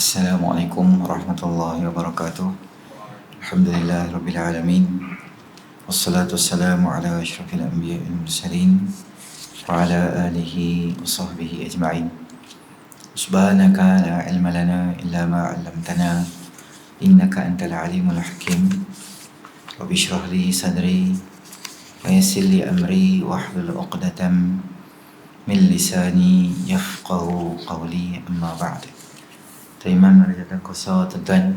Assalamualaikum warahmatullahi wabarakatuh. Alhamdulillah rabbil alamin. Wassalatu wassalamu ala asyrafil anbiya'i wal mursalin wa ala alihi wa sahbihi ajma'in. Subhanaka la ilma lana illa ma 'allamtana innaka antal alimul hakim. Rabbi shrah li sadri wa yassir li amri wahlul 'uqdatam min lisani yafqahu qawli, amma ba'd. Terima kasih kuasa tuan-tuan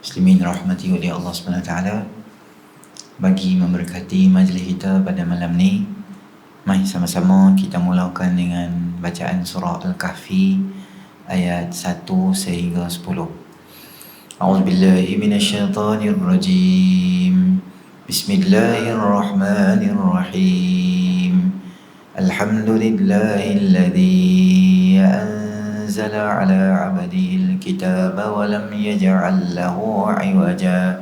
muslimin rahmati oleh Allah SWT bagi memberkati majlis kita pada malam ni. Mari sama-sama kita mulakan dengan bacaan surah Al-Kahfi ayat 1 sehingga 10. A'udzubillahi minasyaitonirrajim. Bismillahirrahmanirrahim. Alhamdulillahilladzi أنزل على عبده الكتاب ولم يجعل له عوجا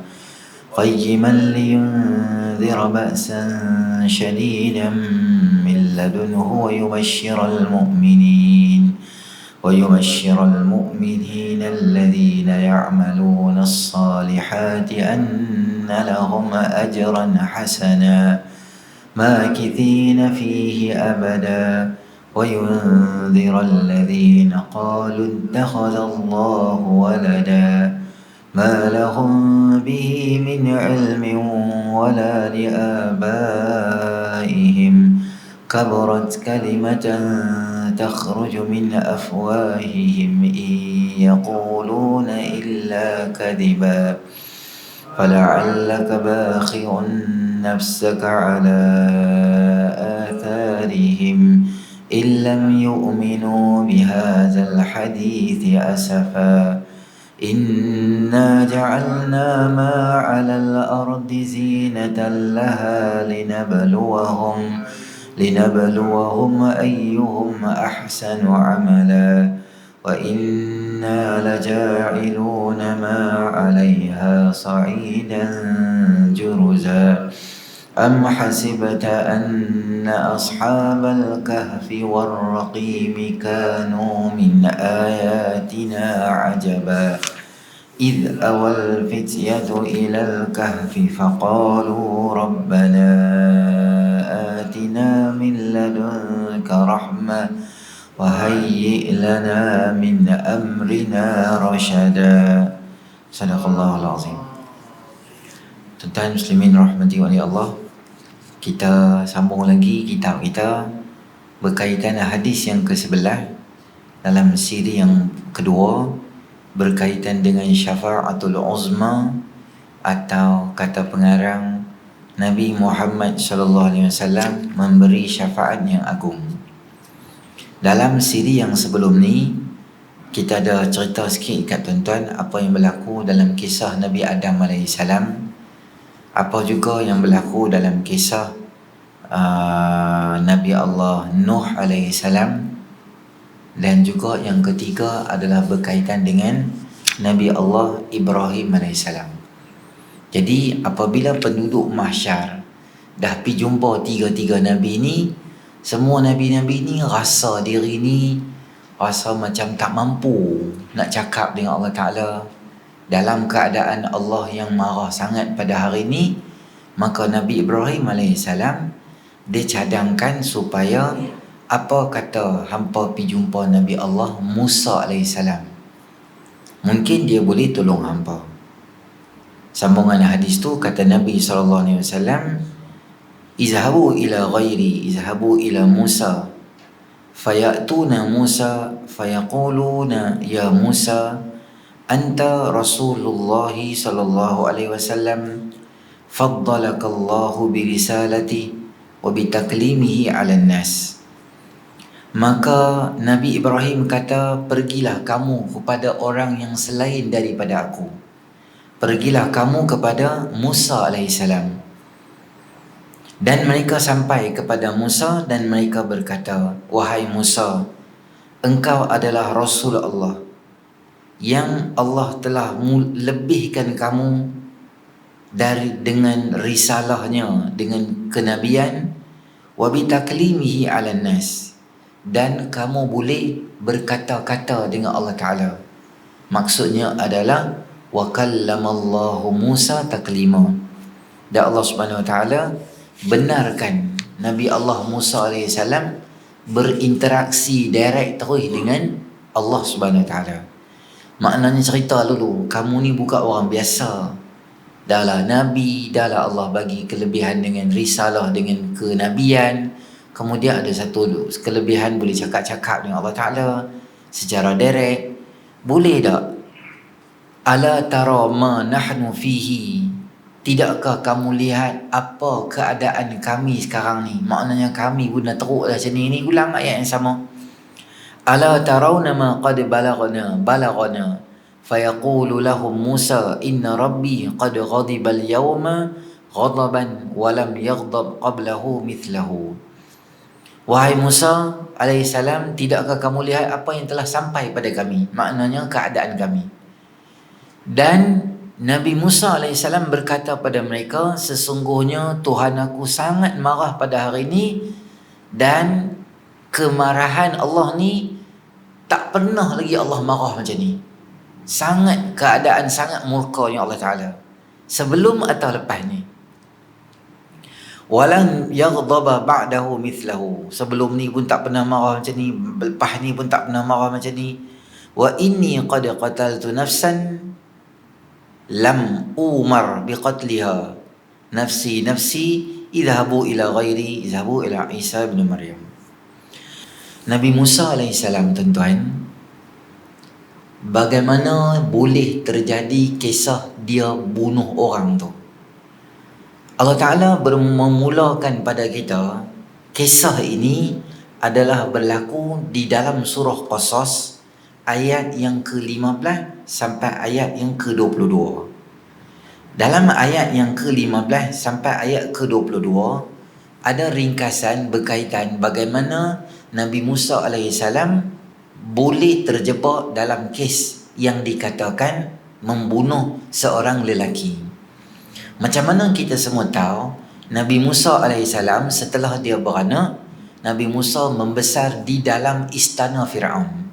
قيما لينذر بأسا شديدا من لدنه ويبشر المؤمنين الذين يعملون الصالحات أن لهم أجرا حسنا ماكثين فيه أبدا وينذر الذين قالوا اتخذ الله ولدا ما لهم به من علم ولا لآبائهم كبرت كلمة تخرج من أفواههم إن يقولون إلا كذبا فلعلك باخع نفسك على آثارهم إن لم يؤمنوا بهذا الحديث أسفا إنا جعلنا ما على الأرض زينة لها لنبلوهم أيهم أحسن عملا وإنا لجاعلون ما عليها صعيدا جرزا أم حسبت أن أصحاب الكهف والرقيم كانوا من آياتنا عجبا إذ أوى الفتية إلى الكهف فقالوا ربنا آتنا من لدنك رحمة وهيئ لنا من أمرنا رشدا. Sadaqallahul azim. Tuan-tuan muslimin rahmati oleh Allah, kita sambung lagi kitab kita berkaitan hadis yang ke-11 dalam siri yang kedua berkaitan dengan syafa'atul uzma atau kata pengarang Nabi Muhammad sallallahu alaihi wasallam memberi syafaat yang agung. Dalam siri yang sebelum ni kita ada cerita sikit kat tuan-tuan apa yang berlaku dalam kisah Nabi Adam alaihi salam, apa juga yang berlaku dalam kisah Nabi Allah Nuh alaihi salam, dan juga yang ketiga adalah berkaitan dengan Nabi Allah Ibrahim alaihi salam. Jadi apabila penduduk mahsyar dah pergi jumpa tiga-tiga nabi ni, semua nabi-nabi ni rasa diri ni rasa macam tak mampu nak cakap dengan Allah Ta'ala. Dalam keadaan Allah yang marah sangat pada hari ini, maka Nabi Ibrahim AS dia cadangkan supaya apa kata hampa pergi jumpa Nabi Allah Musa AS, mungkin dia boleh tolong hampa. Sambungan hadis tu kata Nabi SAW, izhabu ila Musa fayatuna Musa fayaquluna ya Musa anta Rasulullah sallallahu alaihi wasallam faddalakallahu birisalati wa bitaklimihi 'alan nas. Maka Nabi Ibrahim kata, pergilah kamu kepada orang yang selain daripada aku. Pergilah kamu kepada Musa alaihi salam. Dan mereka sampai kepada Musa dan mereka berkata, wahai Musa, engkau adalah Rasul Allah yang Allah telah lebihkan kamu dengan risalahnya, dengan kenabian, wa bitaklimihi 'alan nas, dan kamu boleh berkata-kata dengan Allah Ta'ala. Maksudnya adalah wa kallamallahu Musa taklima. Dan Allah Subhanahu Wa Taala benarkan Nabi Allah Musa AS berinteraksi direct terus dengan Allah Subhanahu Wa Taala. Maknanya cerita dulu, kamu ni bukan orang biasa. Dahlah Nabi, dahlah Allah bagi kelebihan dengan risalah, dengan kenabian. Kemudian ada satu kelebihan, boleh cakap-cakap dengan Allah Ta'ala secara direct. Boleh tak? Ala tara ma nahnu fihi. Tidakkah kamu lihat apa keadaan kami sekarang ni? Maknanya kami pun dah teruk dah macam ni. Ulang ayat yang sama. Ala tarawna ma qad balagana fayaqulu lahum Musa inna rabbi qad ghadiba al-yawma ghadaban wa lam yaghdab qablahu mithlahu. Wahai Musa alaihissalam, tidakkah kamu lihat apa yang telah sampai pada kami? Maknanya keadaan kami. Dan Nabi Musa alaihissalam berkata pada mereka, sesungguhnya Tuhan aku sangat marah pada hari ini, dan kemarahan Allah ni tak pernah lagi Allah marah macam ni. Keadaan sangat murkanya Allah Ta'ala sebelum atau lepas ni. Walan yaghdaba ba'dahu mithlahu. Sebelum ni pun tak pernah marah macam ni, lepas ni pun tak pernah marah macam ni. Wa inni qad qataltu nafsan lam umar biqatliha nafsi idhabu ila ghairi idhabu ila Isa ibn Maryam. Nabi Musa alaihissalam, tuan-tuan, bagaimana boleh terjadi kisah dia bunuh orang tu? Allah Ta'ala memulakan pada kita kisah ini adalah berlaku di dalam surah Qasas ayat yang ke-15 sampai ayat yang ke-22. Dalam ayat yang ke-15 sampai ayat ke-22 ada ringkasan berkaitan bagaimana Nabi Musa alaihissalam boleh terjebak dalam kes yang dikatakan membunuh seorang lelaki. Macam mana kita semua tahu, Nabi Musa alaihissalam setelah dia beranak, Nabi Musa membesar di dalam istana Fir'aun.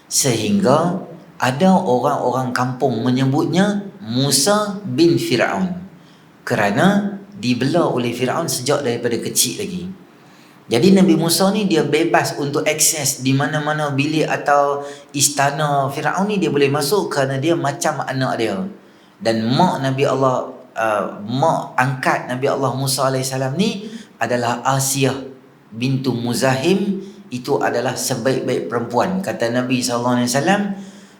Sehingga ada orang-orang kampung menyebutnya Musa bin Fir'aun, kerana dibela oleh Fir'aun sejak daripada kecil lagi. Jadi Nabi Musa ni dia bebas untuk akses di mana-mana bilik atau istana Fir'aun ni dia boleh masuk, kerana dia macam anak dia. Dan mak angkat Nabi Allah Musa alaihissalam ni adalah Asiyah bintu Muzahim. Itu adalah sebaik-baik perempuan. Kata Nabi SAW,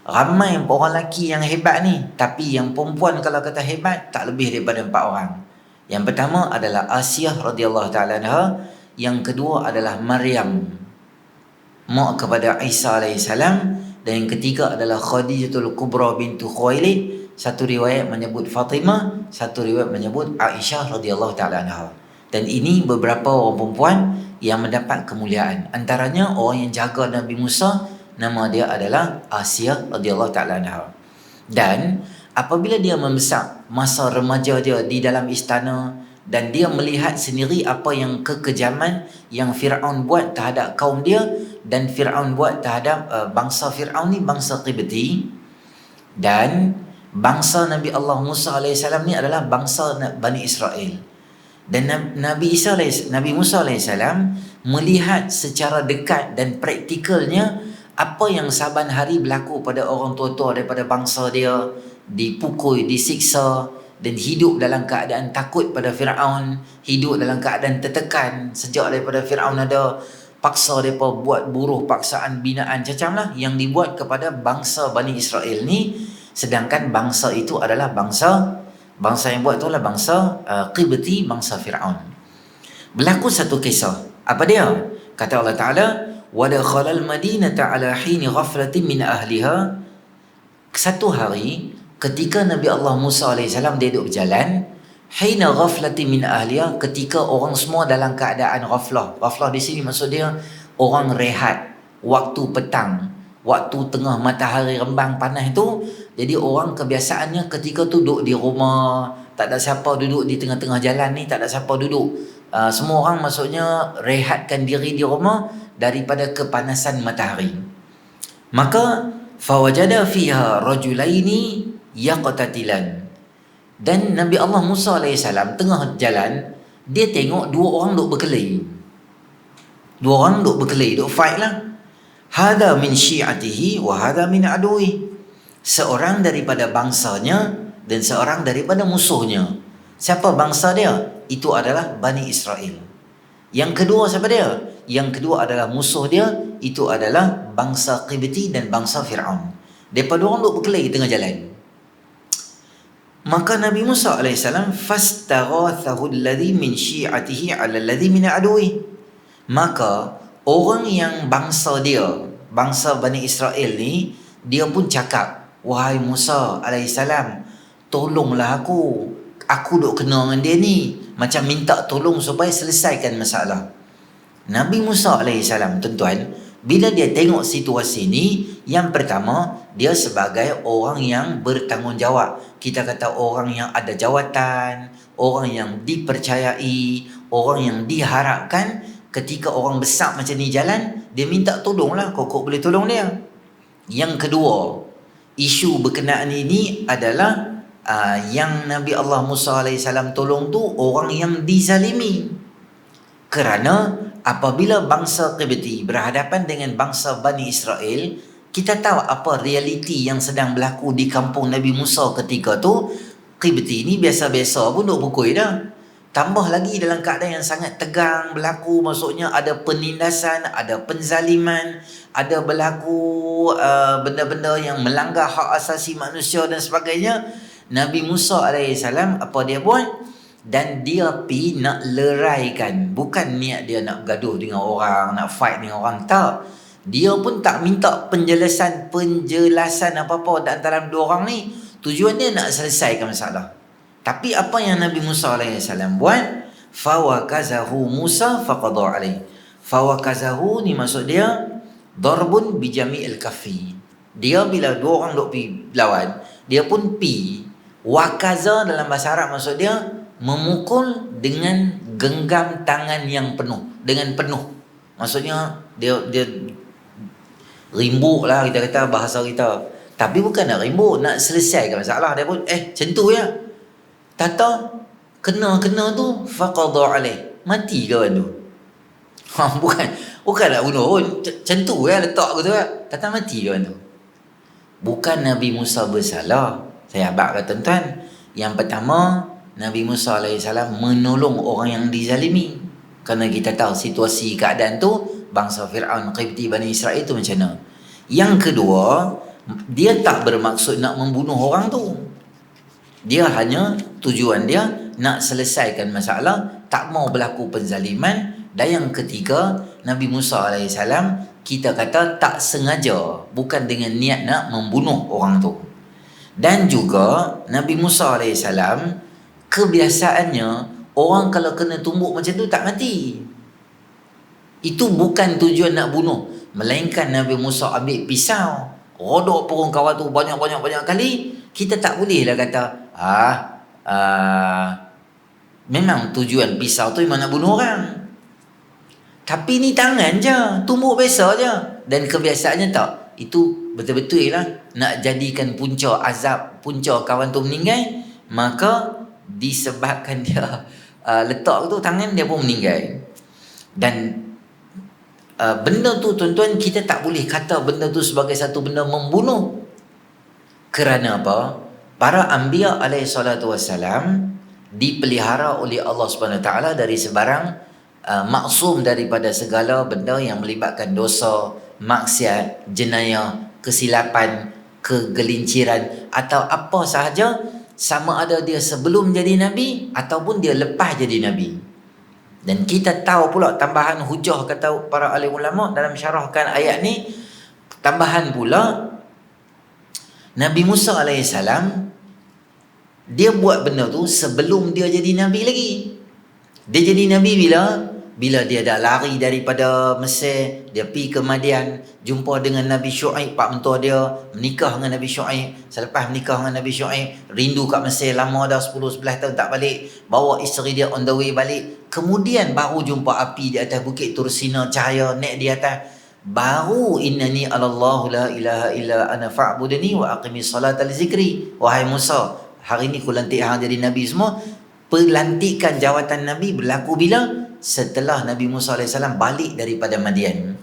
ramai orang lelaki yang hebat ni, tapi yang perempuan kalau kata hebat tak lebih daripada 4 orang. Yang pertama adalah Asiyah radhiyallahu ta'ala anha. Yang kedua adalah Maryam, mak kepada Isa alaihissalam. Dan yang ketiga adalah Khadijatul Kubra bintu Khuwailid. Satu riwayat menyebut Fatimah, satu riwayat menyebut Aisyah radhiyallahu ta'ala anha. Dan ini beberapa orang perempuan yang mendapat kemuliaan. Antaranya orang yang jaga Nabi Musa, nama dia adalah Asiyah radhiyallahu ta'ala anha. Dan apabila dia membesar, masa remaja dia di dalam istana, dan dia melihat sendiri apa yang kekejaman yang Fir'aun buat terhadap kaum dia, dan Fir'aun buat terhadap bangsa Fir'aun ni, bangsa Qibti. Dan bangsa Nabi Allah Musa alaihissalam ni adalah bangsa Bani Israel. Dan Nabi Musa alaihissalam melihat secara dekat dan praktikalnya apa yang saban hari berlaku pada orang tua-tua daripada bangsa dia, dipukul, disiksa, dan hidup dalam keadaan takut pada Fir'aun, hidup dalam keadaan tertekan. Sejak daripada Fir'aun ada paksa mereka buat buruh, paksaan binaan macam lah yang dibuat kepada bangsa Bani Israel ni. Sedangkan bangsa itu adalah bangsa yang buat tu adalah bangsa Qibti, bangsa Fir'aun. Berlaku satu kisah. Apa dia? Kata Allah Ta'ala, wa dakhalal madinata ala hini ghaflatin min ahliha. Satu hari ketika Nabi Allah Musa AS dia duduk berjalan, hina ghaflatin min ahliha, ketika orang semua dalam keadaan ghaflah. Ghaflah di sini maksud dia orang rehat, waktu petang, waktu tengah matahari rembang panas tu. Jadi orang kebiasaannya ketika tu duduk di rumah, tak ada siapa duduk di tengah-tengah jalan ni, tak ada siapa duduk. Semua orang maksudnya rehatkan diri di rumah daripada kepanasan matahari. Maka Fawajada fiha rajulaini yaqtatilan. Dan Nabi Allah Musa AS tengah jalan, dia tengok dua orang duk berkelahi. Dua orang duk berkelahi, duk fight lah. Hada min syi'atihi wa hada min aduih. Seorang daripada bangsanya dan seorang daripada musuhnya. Siapa bangsa dia? Itu adalah Bani Israel. Yang kedua siapa dia? Yang kedua adalah musuh dia, itu adalah bangsa Qibti dan bangsa Fir'aun. Daripada orang duk berkelahi tengah jalan. Maka Nabi Musa AS fastaghathahu alladhi min syi'atihi 'ala alladhi min aduih. Maka orang yang bangsa dia, bangsa Bani Israel ni, dia pun cakap, wahai Musa AS, tolonglah aku. Aku duk kena dengan dia ni. Macam minta tolong supaya selesaikan masalah. Nabi Musa AS, tuan-tuan, bila dia tengok situasi ni, yang pertama, dia sebagai orang yang bertanggungjawab. Kita kata orang yang ada jawatan, orang yang dipercayai, orang yang diharapkan. Ketika orang besar macam ni jalan, dia minta tolonglah, kau boleh tolong dia. Yang kedua, isu berkenaan ini adalah yang Nabi Allah Musa AS tolong tu orang yang dizalimi. Kerana apabila bangsa Qibti berhadapan dengan bangsa Bani Israel, kita tahu apa realiti yang sedang berlaku di kampung Nabi Musa ketika tu. Qibti ni biasa-biasa pun duk pukul dah. Tambah lagi dalam keadaan yang sangat tegang berlaku, maksudnya ada penindasan, ada penzaliman, ada berlaku benda-benda yang melanggar hak asasi manusia dan sebagainya. Nabi Musa AS apa dia buat? Dan dia pi nak leraikan. Bukan niat dia nak bergaduh dengan orang, nak fight dengan orang, tak. Dia pun tak minta penjelasan apa-apa antara dua orang ni. Tujuan dia nak selesaikan masalah. Tapi apa yang Nabi Musa AS buat? Fawakazahu Musa faqada alaih. Fawakazahu ni maksud dia darbun bijami'il kafi. Dia bila dua orang duk pi lawan, dia pun pi. Wakaza dalam bahasa Arab maksud dia memukul dengan genggam tangan yang penuh, dengan penuh. Maksudnya dia rimbuk lah, kita kata bahasa kita. Tapi bukan nak rimbuk, nak selesaikan masalah. Dia pun macam tu ya. Tata kena tu faqada alaih, mati kawan tu. Bukan nak bunuh pun, macam tu ya letak gitu ya. Tata mati kawan tu. Bukan Nabi Musa bersalah. Saya abang kata tuan-tuan, yang pertama Nabi Musa AS menolong orang yang dizalimi. Kerana kita tahu situasi keadaan tu, bangsa Fir'aun, Qibti, Bani Israel tu macam mana. Yang kedua, dia tak bermaksud nak membunuh orang tu. Dia hanya tujuan dia nak selesaikan masalah, tak mau berlaku penzaliman. Dan yang ketiga, Nabi Musa AS kita kata tak sengaja, bukan dengan niat nak membunuh orang tu. Dan juga Nabi Musa AS kebiasaannya orang kalau kena tumbuk macam tu tak mati. Itu bukan tujuan nak bunuh, melainkan Nabi Musa ambil pisau, rodok perung kawan tu banyak kali. Kita tak boleh lah kata memang tujuan pisau tu memang nak bunuh orang. Tapi ni tangan je, tumbuk biasa je. Dan kebiasaannya tak, itu betul-betul lah nak jadikan punca azab, punca kawan tu meninggal. Maka disebabkan dia letak tu tangan, dia pun meninggal. Dan benda tu tuan-tuan, kita tak boleh kata benda tu sebagai satu benda membunuh. Kerana apa? Para anbiya alaihi salatu wassalam dipelihara oleh Allah Subhanahu taala dari sebarang maksum daripada segala benda yang melibatkan dosa, maksiat, jenayah, kesilapan, kegelinciran atau apa sahaja, sama ada dia sebelum jadi Nabi ataupun dia lepas jadi Nabi. Dan kita tahu pula tambahan hujah, kata para alim ulama dalam syarahkan ayat ni, tambahan pula Nabi Musa AS dia buat benda tu sebelum dia jadi Nabi lagi. Dia jadi Nabi bila dia dah lari daripada Mesir, dia pergi ke Madian, jumpa dengan Nabi Syuaib, pak mentua dia, menikah dengan Nabi Syuaib. Selepas menikah dengan Nabi Syuaib, rindu kat Mesir, lama dah 10-11 tahun tak balik, bawa isteri dia on the way balik. Kemudian baru jumpa api di atas bukit Tursina, cahaya naik di atas, baru innani alallahu la ilaha illa ana fa'budni wa aqimis salata li zikri. Wahai Musa, hari ni ku lantik hang jadi nabi semua. Pelantikan jawatan nabi berlaku bila? Setelah Nabi Musa AS balik daripada Madian.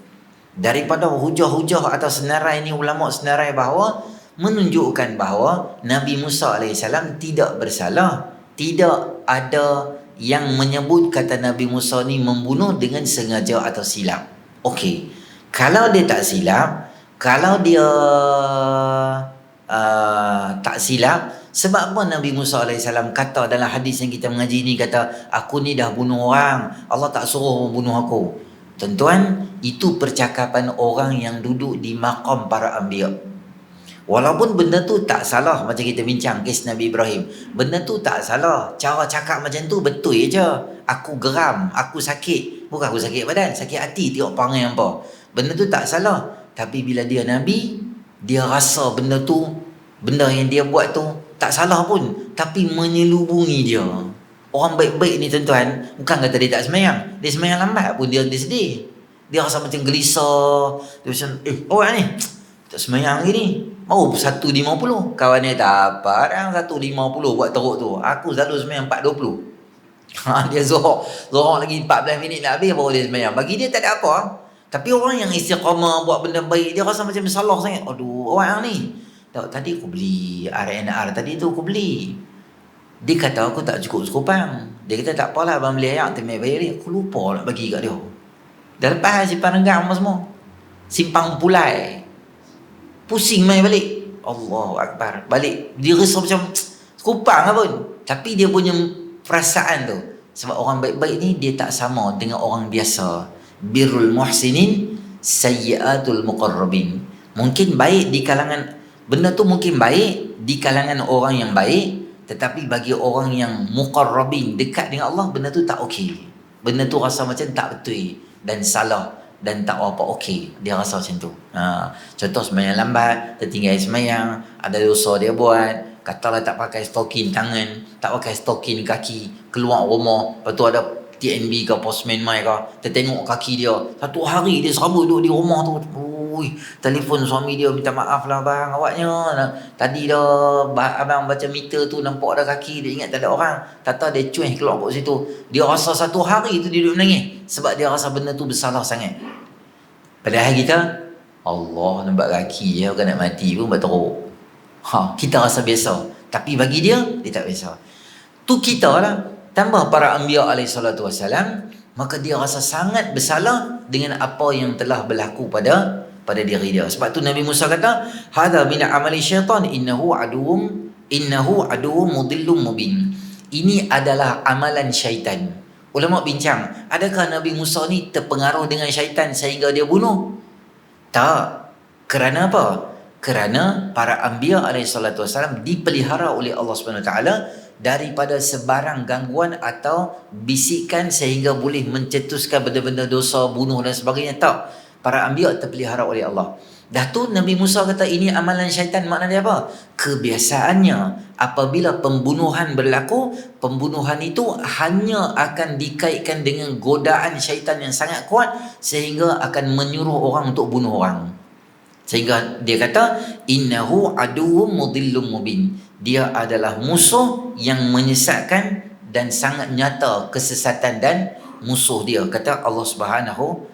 Daripada hujah-hujah atau senarai ni, ulama senarai bahawa menunjukkan bahawa Nabi Musa AS tidak bersalah. Tidak ada yang menyebut kata Nabi Musa ni membunuh dengan sengaja atau silap. Okey, kalau dia tak silap, kalau dia tak silap, sebab apa Nabi Musa AS kata dalam hadis yang kita mengaji ni, kata aku ni dah bunuh orang, Allah tak suruh membunuh aku. Tuan-tuan, itu percakapan orang yang duduk di maqam para anbiya. Walaupun benda tu tak salah, macam kita bincang kes Nabi Ibrahim, benda tu tak salah, cara cakap macam tu betul je. Aku geram, aku sakit, bukan aku sakit badan, sakit hati tengok perangai hampa. Benda tu tak salah. Tapi bila dia Nabi, dia rasa benda tu, benda yang dia buat tu tak salah pun, tapi menyelubungi dia. Orang baik-baik ni tuan-tuan, bukan kata dia tak semayang, dia semayang lambat pun dia sedih. Dia rasa macam gelisah. Dia macam, orang ni tak semayang lagi ni, mau 1.50. Kawan dia tak apa, dah 1.50 buat teruk tu. Aku selalu semayang 4.20. Dia zohor lagi 14 minit nak habis baru dia semayang. Bagi dia tak ada apa. Tapi orang yang istiqamah buat benda baik, dia rasa macam salah sangat. Aduh, orang ni tadi aku beli RNR, tadi tu aku beli. Dia kata aku tak cukup-cukupang. Dia kata tak apalah abang beli ayak, terima bayar dia. Aku lupa nak bagi kat dia. Dah lepas simpan renggam semua, simpang pulai, pusing main balik. Allahu Akbar. Balik dia rasa macam kupang pun. Tapi dia punya perasaan tu, sebab orang baik-baik ni dia tak sama dengan orang biasa. Birrul muhsinin sayyiatul muqarrabin. Mungkin baik di kalangan, benda tu mungkin baik di kalangan orang yang baik, tetapi bagi orang yang muqarrabin, dekat dengan Allah, benda tu tak okey. Benda tu rasa macam tak betul dan salah dan tak apa okey. Dia rasa macam tu. Contoh semayang lambat, tertinggal semayang, ada dosa dia buat. Katalah tak pakai stokin tangan, tak pakai stokin kaki, keluar rumah, lepas tu ada TNB ke postman mai ke, tertengok kaki dia. Satu hari dia serabut duduk di rumah tu. Telefon suami dia, minta maaf lah bang, awaknya tadi dah abang baca meter tu nampak ada kaki, dia ingat tak ada orang. Tata dia cuih keluar kat situ. Dia rasa satu hari tu dia duduk menangis sebab dia rasa benda tu bersalah sangat. Padahal kita, Allah nampak kaki je, bukan nak mati pun buat teruk. Kita rasa biasa, tapi bagi dia, dia tak biasa. Tu kita lah. Tambah para anbiya alaihi salatu wassalam, maka dia rasa sangat bersalah dengan apa yang telah berlaku pada diri dia. Sebab tu Nabi Musa kata, hadza min amali syaitan innahu aduwwum mudillum mubin. Ini adalah amalan syaitan. Ulama bincang, adakah Nabi Musa ni terpengaruh dengan syaitan sehingga dia bunuh? Tak. Kerana apa? Kerana para anbiya alaihi salatu wassalam dipelihara oleh Allah Subhanahu wa taala daripada sebarang gangguan atau bisikan sehingga boleh mencetuskan benda-benda dosa, bunuh dan sebagainya. Tak. Para anbiya terpelihara oleh Allah. Dah tu Nabi Musa kata ini amalan syaitan. Makna dia apa? Kebiasaannya apabila pembunuhan berlaku, pembunuhan itu hanya akan dikaitkan dengan godaan syaitan yang sangat kuat sehingga akan menyuruh orang untuk bunuh orang. Sehingga dia kata innahu aduwwum mudillum mubin. Dia adalah musuh yang menyesatkan dan sangat nyata kesesatan dan musuh dia, kata Allah Subhanahu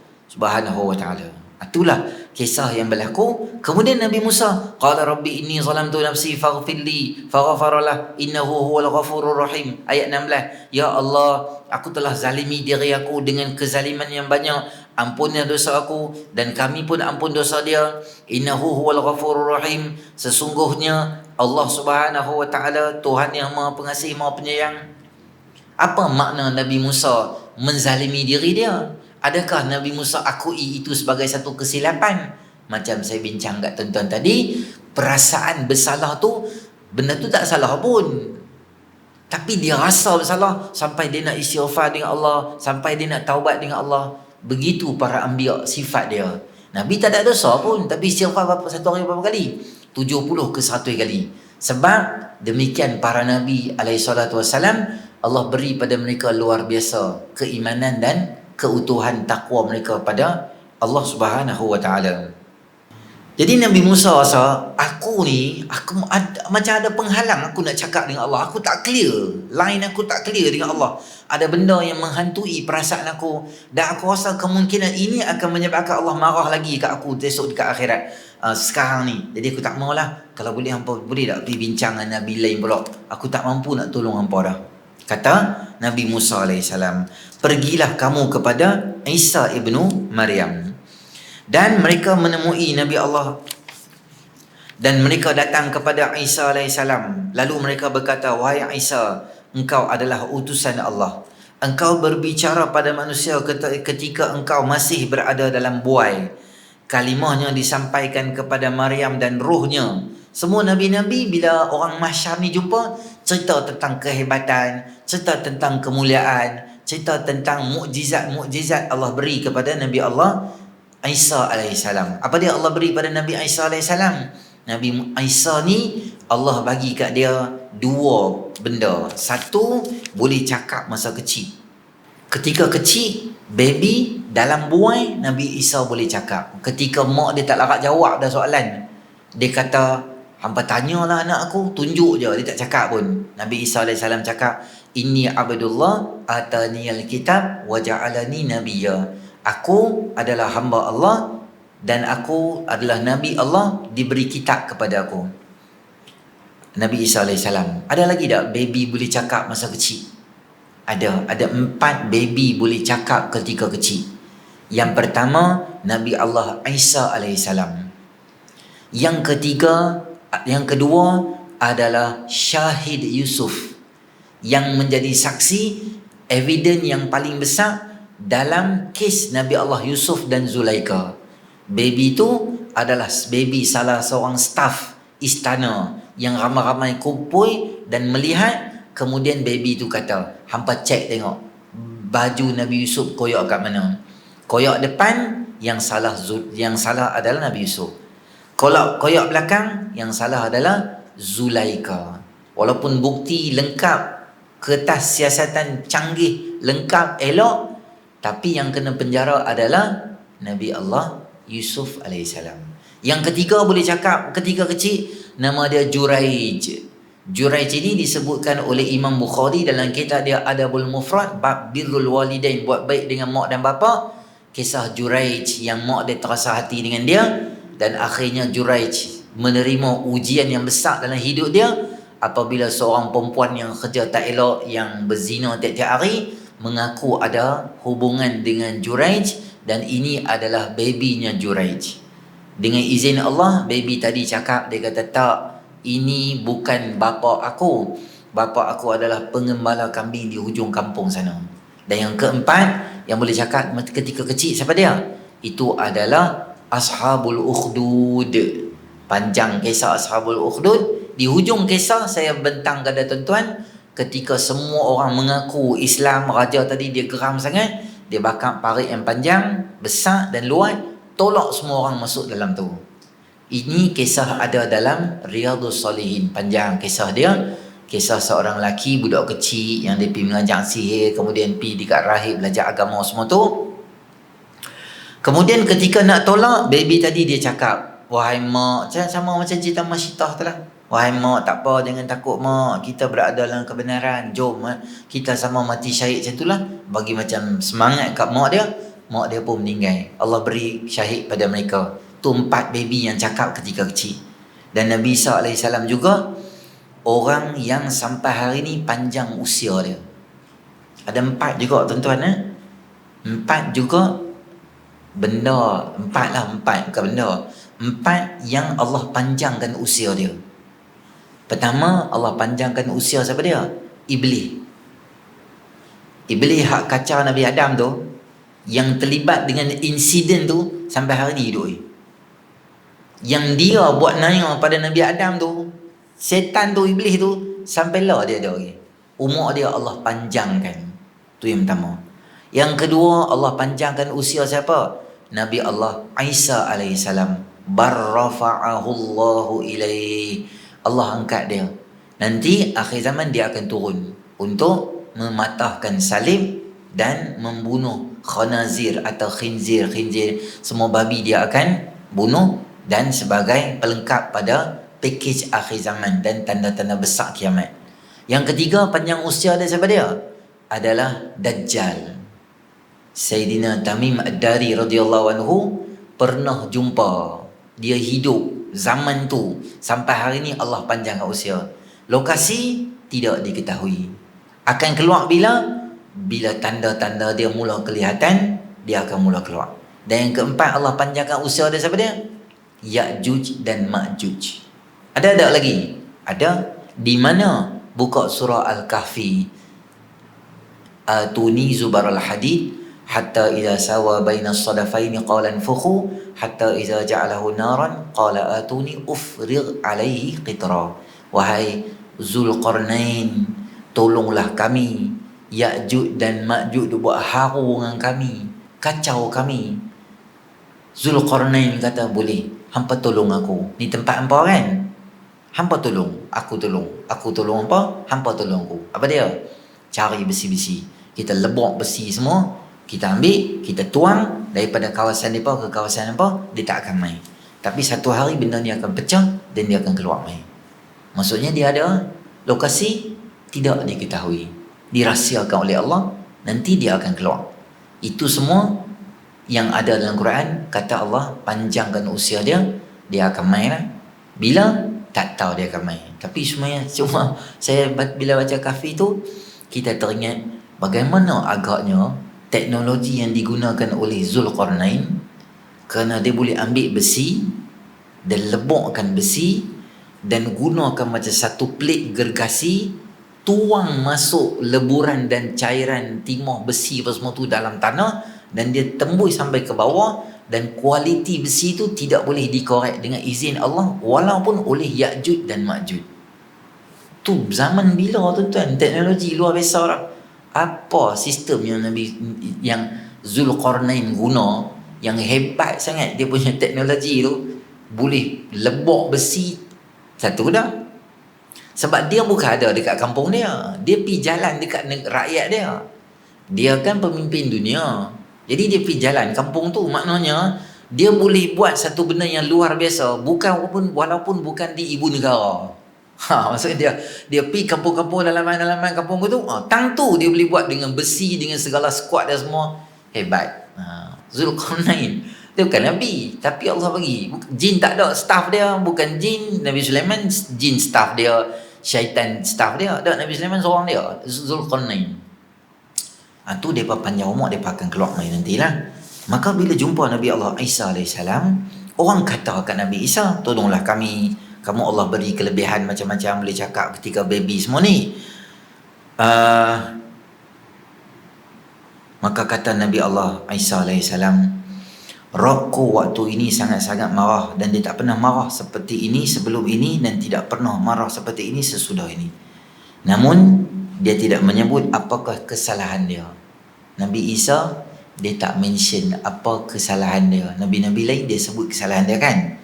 wa taala. Itulah kisah yang berlaku. Kemudian Nabi Musa qala rabbi inni zalamtu nafsi faghfirli faghfaralah innahu huwal ghafurur rahim. Ayat 16. Ya Allah, aku telah zalimi diri aku dengan kezaliman yang banyak, ampunlah dosa aku dan kami pun ampun dosa dia. Innahu huwal ghafurur rahim. Sesungguhnya Allah Subhanahu wa taala Tuhan yang Maha Pengasih, Maha Penyayang. Apa makna Nabi Musa menzalimi diri dia? Adakah Nabi Musa akui itu sebagai satu kesilapan? Macam saya bincang kat tuan-tuan tadi, perasaan bersalah tu, benda tu tak salah pun, tapi dia rasa bersalah sampai dia nak istighfar dengan Allah, sampai dia nak taubat dengan Allah. Begitu para anbiya sifat dia. Nabi tak ada dosa pun, tapi istighfar satu hari berapa kali? 70 ke 100 kali. Sebab demikian para Nabi alaihi salatu wassalam, Allah beri pada mereka luar biasa keimanan dan keutuhan takwa mereka pada Allah Subhanahu wa taala. Jadi Nabi Musa rasa, aku macam ada penghalang aku nak cakap dengan Allah. Aku tak clear. Line aku tak clear dengan Allah. Ada benda yang menghantui perasaan aku. Dan aku rasa kemungkinan ini akan menyebabkan Allah marah lagi kat aku esok dekat akhirat. Sekarang ni. Jadi aku tak maulah. Kalau boleh hampa boleh tak pergi bincang dengan Nabi lain pula. Aku tak mampu nak tolong hampa dah. Kata Nabi Musa AS, pergilah kamu kepada Isa ibnu Maryam. Dan mereka menemui Nabi Allah. Dan mereka datang kepada Isa AS. Lalu mereka berkata, wahai Isa, engkau adalah utusan Allah. Engkau berbicara pada manusia ketika engkau masih berada dalam buai. Kalimahnya disampaikan kepada Maryam dan ruhnya. Semua Nabi-Nabi bila orang mahsyar ni jumpa, cerita tentang kehebatan, cerita tentang kemuliaan, cerita tentang mukjizat-mukjizat Allah beri kepada Nabi Allah Isa AS. Apa dia Allah beri pada Nabi Isa AS? Nabi Isa ni Allah bagi kat dia dua benda. Satu, boleh cakap masa kecil. Ketika kecil, baby dalam buai, Nabi Isa boleh cakap. Ketika mak dia tak larat jawab dah soalan, dia kata, hampa tanyalah anak aku, tunjuk je. Dia tak cakap pun. Nabi Isa AS cakap, Inni abdullah ataniyal kitab wa ja'alani nabiyya. Aku adalah hamba Allah dan aku adalah Nabi Allah, diberi kitab kepada aku. Nabi Isa AS. Ada lagi tak baby boleh cakap masa kecil? Ada 4 baby boleh cakap ketika kecil. Yang pertama, Nabi Allah Isa AS. Yang kedua adalah Syahid Yusuf, yang menjadi saksi evidence yang paling besar dalam kes Nabi Allah Yusuf dan Zulaikha. Baby itu adalah baby salah seorang staf istana yang ramai-ramai kumpul dan melihat. Kemudian baby itu kata, hampa cek tengok baju Nabi Yusuf koyak kat mana. Koyak depan, yang salah adalah Nabi Yusuf. Koyak belakang, yang salah adalah Zulaikha. Walaupun bukti lengkap, kertas siasatan canggih, lengkap, elok, tapi yang kena penjara adalah Nabi Allah Yusuf AS. Yang ketiga boleh cakap ketika kecil, nama dia Juraij. Juraij ini disebutkan oleh Imam Bukhari dalam kitab dia Adabul Mufrad, bab birrul walidain, buat baik dengan mak dan bapa. Kisah Juraij yang mak dia terasa hati dengan dia, dan akhirnya Juraij menerima ujian yang besar dalam hidup dia apabila seorang perempuan yang kerja tak elok, yang berzina tiap-tiap hari, mengaku ada hubungan dengan Juraij, dan ini adalah babynya Juraij. Dengan izin Allah, baby tadi cakap, dia kata, tak, ini bukan bapa aku. Bapa aku adalah pengembala kambing di hujung kampung sana. Dan yang keempat yang boleh cakap ketika kecil, siapa dia? Itu adalah Ashabul Ukhdud. Panjang kisah Ashabul Ukhdud. Di hujung kisah saya bentang kepada tuan-tuan, ketika semua orang mengaku Islam, raja tadi dia geram sangat, dia bakar parit yang panjang, besar dan luas, tolak semua orang masuk dalam tu. Ini kisah ada dalam Riyadhus Salihin. Panjang kisah dia. Kisah seorang lelaki, budak kecil yang dia pergi mengajar sihir, kemudian pergi dekat rahib belajar agama semua tu. Kemudian ketika nak tolak, baby tadi dia cakap, wahai mak, sama macam cerita Masyitah tu lah. Wahai mak, tak apa, jangan takut mak, kita berada dalam kebenaran, jom kita sama mati syahid macam tu lah. Bagi macam semangat kat mak dia pun meninggal. Allah beri syahid pada mereka. Tu 4 baby yang cakap ketika kecil. Dan Nabi Isa AS juga orang yang sampai hari ni panjang usia dia. Ada 4 juga tuan-tuan. 4 juga benda, 4 bukan benda. 4 yang Allah panjangkan usia dia. Pertama, Allah panjangkan usia siapa dia? Iblis. Iblis hak kacau Nabi Adam tu, yang terlibat dengan insiden tu sampai hari ni hidup. Yang dia buat naya pada Nabi Adam tu, setan tu, iblis tu, sampailah dia ada lagi. Umur dia Allah panjangkan. Tu yang pertama. Yang kedua, Allah panjangkan usia siapa? Nabi Allah Isa AS. Barrafa'ahu Allahu ilaih. Allah angkat dia. Nanti akhir zaman dia akan turun untuk mematahkan salib dan membunuh khanazir atau khinzir. Khinzir, semua babi dia akan bunuh, dan sebagai pelengkap pada pakej akhir zaman dan tanda-tanda besar kiamat. Yang ketiga, panjang usia dia siapa dia? Adalah Dajjal. Sayyidina Tamim Ad-Dari radhiyallahu anhu pernah jumpa. Dia hidup zaman tu sampai hari ni, Allah panjangkan usia. Lokasi tidak diketahui. Akan keluar bila? Bila tanda-tanda dia mula kelihatan, dia akan mula keluar. Dan yang keempat, Allah panjangkan usia dia siapa dia? Ya'juj dan Ma'juj. Ada tak lagi? Ada. Di mana? Buka surah Al-Kahfi. Atuni zubaral hadid hatta idza sawa baina as-sadafaini qala anfukhu hatta idza ja'alahu naran qala atuni ufrigh alaihi qitra. Wahai Zulqarnain, tolonglah kami. Ya'juj dan Ma'juj tu buat haru dengan kami, kacau kami. Zulqarnain kata, boleh, hampa tolong aku. Ni tempat hampa kan? Hampa tolong, aku tolong. Aku tolong hampa, hampa tolong aku. Apa dia? Cari besi-besi. Kita lebok besi semua, kita ambil, kita tuang daripada kawasan mereka ke kawasan apa, dia tak akan main. Tapi satu hari benda ni akan pecah dan dia akan keluar main. Maksudnya dia ada lokasi tidak diketahui, dirahsiakan oleh Allah, nanti dia akan keluar. Itu semua yang ada dalam Quran. Kata Allah panjangkan usia dia, dia akan main lah. Bila? Tak tahu dia akan main. Tapi semuanya, cuma saya bila baca Kahfi tu, kita teringat bagaimana agaknya teknologi yang digunakan oleh Zulqarnain, kerana dia boleh ambil besi dan lebokkan besi dan gunakan macam satu plate gergasi, tuang masuk leburan dan cairan timah besi apa semua tu dalam tanah, dan dia tembus sampai ke bawah, dan kualiti besi tu tidak boleh dikorek dengan izin Allah walaupun oleh Ya'juj dan Ma'juj. Tu zaman bila tuan-tuan, teknologi luar biasa lah. Apa sistem yang Zulqarnain guna yang hebat sangat, dia punya teknologi tu boleh lebok besi satu dah. Sebab dia bukan ada dekat kampung dia, dia pergi jalan dekat rakyat dia. Dia kan pemimpin dunia, jadi dia pergi jalan kampung tu. Maknanya dia boleh buat satu benda yang luar biasa, walaupun bukan di ibu negara. Maksudnya dia pergi kampung-kampung, dalaman kampung tu, tang tu dia boleh buat dengan besi, dengan segala squad dia semua. Hebat. Zulqarnain dia bukan Nabi, tapi Allah bagi. Jin tak ada staff dia, bukan jin Nabi Sulaiman, jin staff dia, syaitan staff dia. Tak, Nabi Sulaiman seorang dia, Zulqarnain. Tu mereka panjang umur, mereka akan keluar main nantilah. Maka bila jumpa Nabi Allah Isa AS, orang kata kat Nabi Isa, tolonglah kami, kamu Allah beri kelebihan macam-macam, boleh cakap ketika baby semua ni. Maka kata Nabi Allah Isa AS, Rabbku waktu ini sangat-sangat marah, dan dia tak pernah marah seperti ini sebelum ini, dan tidak pernah marah seperti ini sesudah ini. Namun dia tidak menyebut apakah kesalahan dia. Nabi Isa, dia tak mention apa kesalahan dia. Nabi-Nabi lain dia sebut kesalahan dia kan.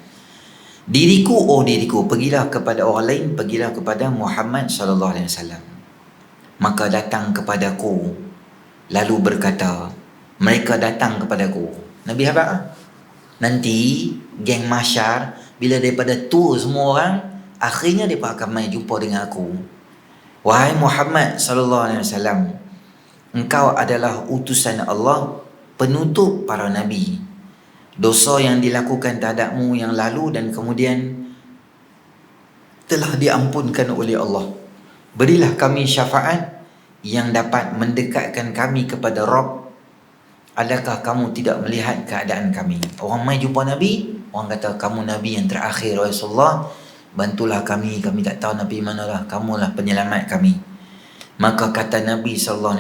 Diriku, oh diriku, pergilah kepada orang lain, pergilah kepada Muhammad SAW. Maka datang kepadaku, lalu berkata, mereka datang kepadaku. Nabi apa? Nanti geng mahsyar, bila daripada tu semua orang, akhirnya mereka akan mai jumpa dengan aku. Wahai Muhammad SAW, engkau adalah utusan Allah, penutup para nabi. Dosa yang dilakukan terhadapmu yang lalu dan kemudian telah diampunkan oleh Allah. Berilah kami syafaat yang dapat mendekatkan kami kepada Rabb. Adakah kamu tidak melihat keadaan kami? Orang mai jumpa Nabi, orang kata, kamu Nabi yang terakhir Rasulullah, bantulah kami, kami tak tahu Nabi manalah, kamulah penyelamat kami. Maka kata Nabi SAW,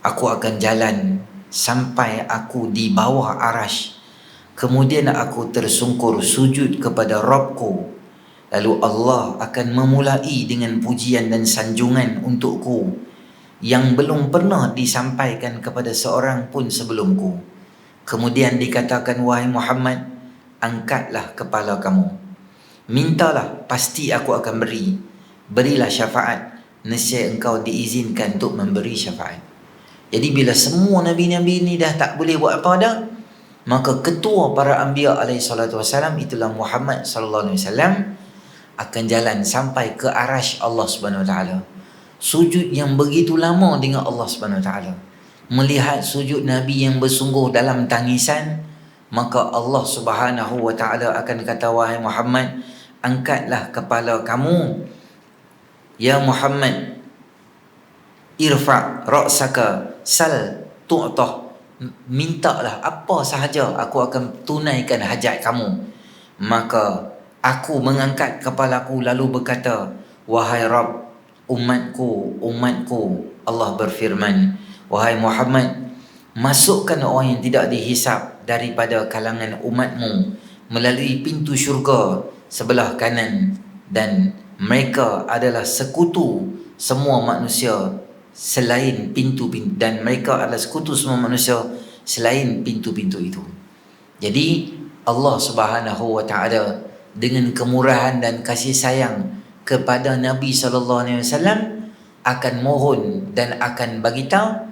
aku akan jalan sampai aku di bawah arash, kemudian aku tersungkur sujud kepada Rabbku, lalu Allah akan memulai dengan pujian dan sanjungan untukku yang belum pernah disampaikan kepada seorang pun sebelumku. Kemudian dikatakan, wahai Muhammad, angkatlah kepala kamu, mintalah, pasti aku akan beri. Berilah syafaat, nescaya engkau diizinkan untuk memberi syafaat. Jadi bila semua Nabi-Nabi ni dah tak boleh buat apa dah, maka ketua para anbiya alaihi salatu wasalam, itulah Muhammad sallallahu alaihi wasallam, akan jalan sampai ke arash Allah Subhanahu wa taala. Sujud yang begitu lama dengan Allah Subhanahu wa taala. Melihat sujud Nabi yang bersungguh dalam tangisan, maka Allah Subhanahu wa taala akan kata, wahai Muhammad, angkatlah kepala kamu, ya Muhammad, irfa' ra'saka sal tu'tah, mintalah apa sahaja, aku akan tunaikan hajat kamu. Maka aku mengangkat kepalaku lalu berkata, wahai Rabb, umatku, Allah berfirman, wahai Muhammad, masukkan orang yang tidak dihisap daripada kalangan umatmu melalui pintu syurga sebelah kanan, dan mereka adalah sekutu semua manusia selain pintu-pintu, dan mereka adalah sekutu semua manusia selain pintu-pintu itu. Jadi Allah Subhanahu wa taala dengan kemurahan dan kasih sayang kepada Nabi sallallahu alaihi wasallam akan mohon dan akan bagi tahu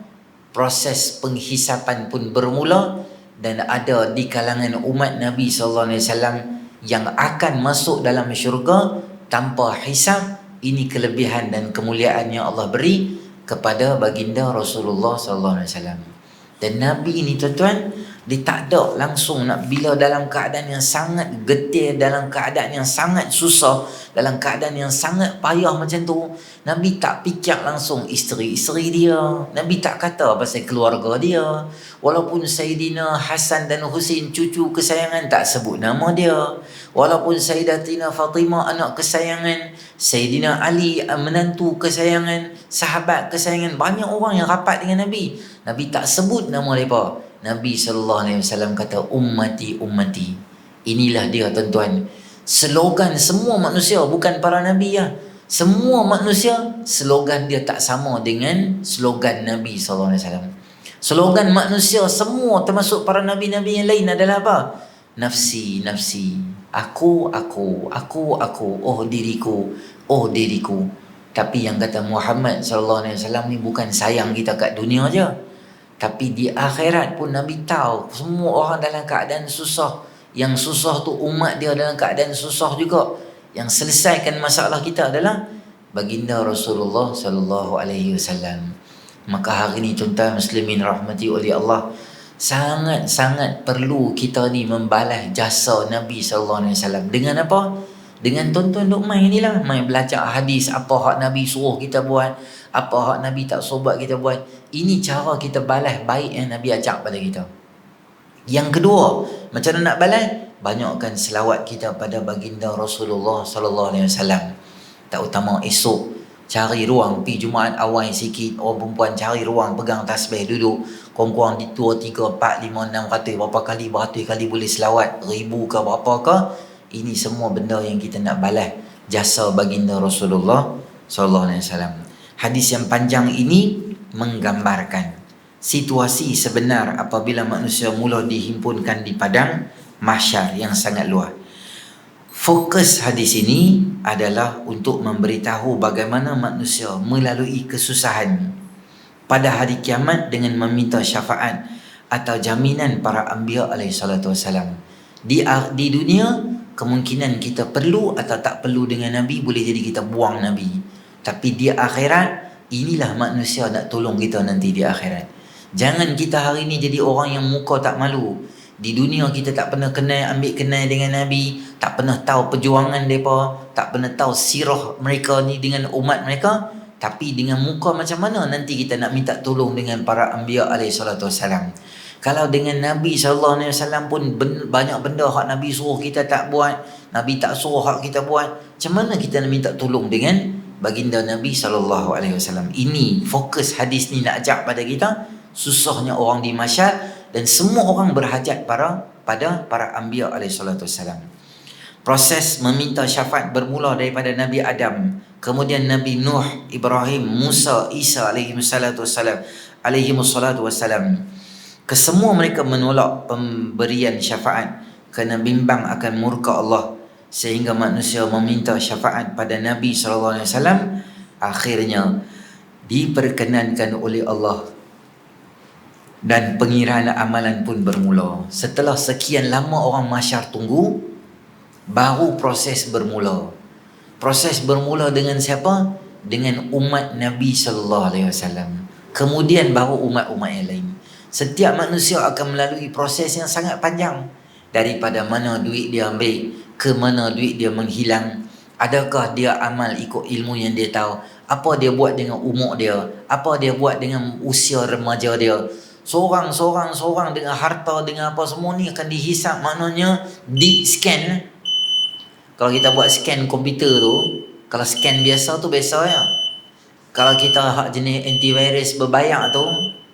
proses penghisapan pun bermula, dan ada di kalangan umat Nabi sallallahu alaihi wasallam yang akan masuk dalam syurga tanpa hisab. Ini kelebihan dan kemuliaan yang Allah beri kepada baginda Rasulullah sallallahu alaihi wasallam. Dan Nabi ini tuan-tuan, dia tak ada langsung nak, bila dalam keadaan yang sangat getir, dalam keadaan yang sangat susah, dalam keadaan yang sangat payah macam tu, Nabi tak fikir langsung isteri-isteri dia. Nabi tak kata pasal keluarga dia. Walaupun Sayyidina Hasan dan Husain cucu kesayangan, tak sebut nama dia. Walaupun Sayyidatina Fatimah anak kesayangan, Sayyidina Ali menantu kesayangan, sahabat kesayangan, banyak orang yang rapat dengan Nabi, Nabi tak sebut nama mereka. Nabi SAW kata, ummati, ummati. Inilah dia tuan-tuan, slogan semua manusia, bukan para Nabi ya. Semua manusia, slogan dia tak sama dengan slogan Nabi SAW. Slogan manusia semua, termasuk para Nabi-Nabi yang lain, adalah apa? Nafsi, nafsi. Aku, oh diriku, oh diriku. Tapi yang kata Muhammad SAW ni bukan sayang kita kat dunia je, tapi di akhirat pun Nabi tahu semua orang dalam keadaan susah. Yang susah tu umat dia dalam keadaan susah juga. Yang selesaikan masalah kita adalah baginda Rasulullah sallallahu alaihi wasallam. Maka hari ni tuan-tuan muslimin rahmati oleh Allah, sangat-sangat perlu kita ni membalas jasa Nabi sallallahu alaihi wasallam. Dengan apa? Dengan tuan-tuan duk main inilah, main belajar hadis, apa hak Nabi suruh kita buat, apa hak Nabi tak suruh buat kita buat. Ini cara kita balas baik yang Nabi ajak pada kita. Yang kedua, macam mana nak balas? Banyakkan selawat kita pada baginda Rasulullah sallallahu alaihi wasallam. Tak utama esok, cari ruang pi Jumaat awal sikit, orang perempuan cari ruang pegang tasbih duduk, kurang-kurang di 2, 3, 4, 5, 6 ratus, berapa kali, beratus kali boleh selawat, 1000 ke berapa ke. Ini semua benda yang kita nak balas jasa baginda Rasulullah sallallahu alaihi wasallam. Hadis yang panjang ini menggambarkan situasi sebenar apabila manusia mula dihimpunkan di padang mahsyar yang sangat luas. Fokus hadis ini adalah untuk memberitahu bagaimana manusia melalui kesusahan pada hari kiamat dengan meminta syafaat atau jaminan para anbiya alaihi salatu wasalam. Di dunia kemungkinan kita perlu atau tak perlu dengan Nabi, boleh jadi kita buang Nabi. Tapi di akhirat, inilah manusia nak tolong kita nanti di akhirat. Jangan kita hari ni jadi orang yang muka tak malu. Di dunia kita tak pernah ambil kenal dengan Nabi, tak pernah tahu perjuangan mereka, tak pernah tahu sirah mereka ni dengan umat mereka. Tapi dengan muka macam mana nanti kita nak minta tolong dengan para anbiya alaihi salatu wasalam. Kalau dengan Nabi SAW pun banyak benda hak Nabi suruh kita tak buat, Nabi tak suruh hak kita buat, macam mana kita nak minta tolong dengan baginda Nabi SAW? Ini fokus hadis ni nak ajak pada kita, susahnya orang di mahsyar, dan semua orang berhajat pada para anbiya SAW. Proses meminta syafaat bermula daripada Nabi Adam, kemudian Nabi Nuh, Ibrahim, Musa, Isa alaihimussalatu wassalam. Kesemua mereka menolak pemberian syafaat kerana bimbang akan murka Allah, sehingga manusia meminta syafaat pada Nabi SAW. Akhirnya diperkenankan oleh Allah Dan pengiraan amalan pun bermula. Setelah sekian lama orang masyar tunggu, baru proses bermula. Proses bermula dengan siapa? Dengan umat Nabi SAW. Kemudian baru umat-umat yang lain. Setiap manusia akan melalui proses yang sangat panjang. Daripada mana duit dia ambil, ke mana duit dia menghilang. Adakah dia amal ikut ilmu yang dia tahu? Apa dia buat dengan umur dia? Apa dia buat dengan usia remaja dia? Seorang dengan harta, dengan apa semua ni akan dihisap. Maknanya deep scan. Kalau kita buat scan komputer tu, kalau scan biasa tu biasa ya. Kalau kita hak jenis antivirus berbayar tu,